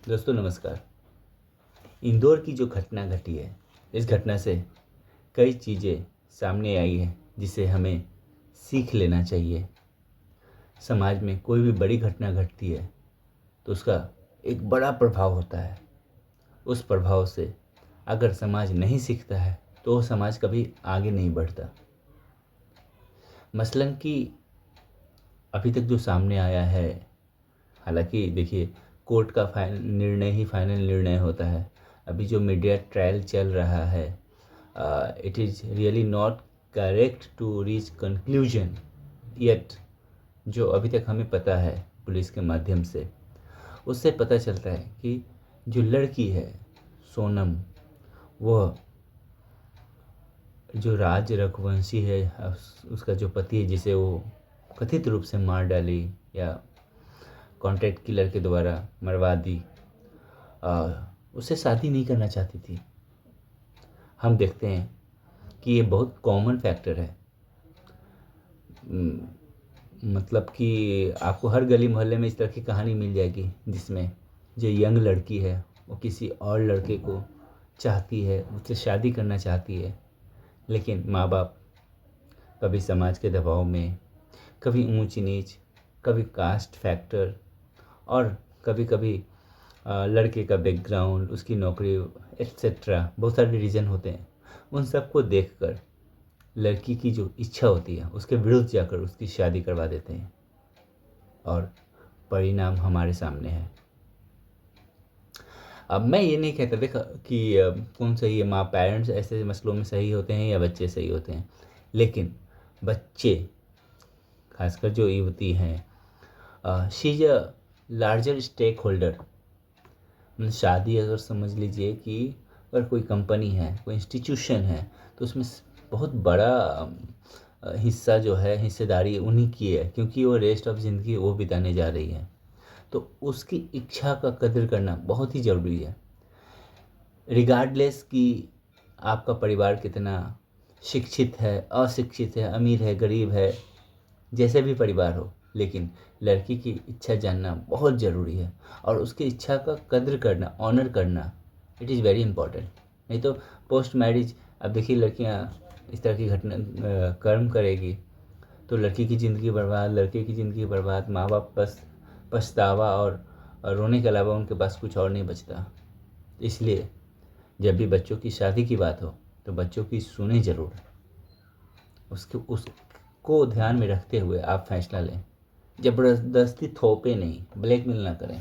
दोस्तों नमस्कार। इंदौर की जो घटना घटी है, इस घटना से कई चीज़ें सामने आई है जिसे हमें सीख लेना चाहिए। समाज में कोई भी बड़ी घटना घटती है तो उसका एक बड़ा प्रभाव होता है। उस प्रभाव से अगर समाज नहीं सीखता है तो वो समाज कभी आगे नहीं बढ़ता। मसलन कि अभी तक जो सामने आया है, हालांकि देखिए कोर्ट का निर्णय ही फाइनल निर्णय होता है। अभी जो मीडिया ट्रायल चल रहा है, it is really not correct to reach conclusion yet. जो अभी तक हमें पता है पुलिस के माध्यम से, उससे पता चलता है कि जो लड़की है सोनम, वह जो राज रघुवंशी है, उसका जो पति है जिसे वो कथित रूप से मार डाली या कॉन्ट्रैक्ट किलर के द्वारा मरवा दी, उससे शादी नहीं करना चाहती थी। हम देखते हैं कि ये बहुत कॉमन फैक्टर है। मतलब कि आपको हर गली मोहल्ले में इस तरह की कहानी मिल जाएगी जिसमें जो यंग लड़की है वो किसी और लड़के को चाहती है, उससे शादी करना चाहती है, लेकिन माँ बाप कभी समाज के दबाव में, कभी ऊंच नीच, कभी कास्ट फैक्टर और कभी कभी लड़के का बैकग्राउंड, उसकी नौकरी एट्सेट्रा, बहुत सारे रीज़न होते हैं। उन सबको देखकर लड़की की जो इच्छा होती है उसके विरुद्ध जाकर उसकी शादी करवा देते हैं और परिणाम हमारे सामने है। अब मैं ये नहीं कहता देखा कि कौन सही है, माँ पेरेंट्स ऐसे मसलों में सही होते हैं या बच्चे सही होते हैं, लेकिन बच्चे खासकर जो युवती हैं, she is a larger stake holder. शादी अगर समझ लीजिए कि अगर कोई कंपनी है, कोई इंस्टीट्यूशन है, तो उसमें बहुत बड़ा हिस्सा जो है, हिस्सेदारी उन्हीं की है, क्योंकि वो रेस्ट ऑफ ज़िंदगी वो बिताने जा रही है। तो उसकी इच्छा का कदर करना बहुत ही ज़रूरी है, रिगार्डलेस कि आपका परिवार कितना शिक्षित है, अशिक्षित है, अमीर है, गरीब है, जैसे भी परिवार हो। लेकिन लड़की की इच्छा जानना बहुत ज़रूरी है और उसकी इच्छा का कद्र करना, ऑनर करना, इट इज़ वेरी इंपॉर्टेंट। नहीं तो पोस्ट मैरिज, अब देखिए लड़कियां इस तरह की घटना कर्म करेगी तो लड़की की ज़िंदगी बर्बाद, लड़के की ज़िंदगी बर्बाद, माँ बाप बस पछतावा और रोने के अलावा उनके पास कुछ और नहीं बचता। इसलिए जब भी बच्चों की शादी की बात हो तो बच्चों की सुने ज़रूर, उसको ध्यान में रखते हुए आप फैसला लें। ज़बरदस्ती थोपे नहीं, ब्लैकमेल ना करें।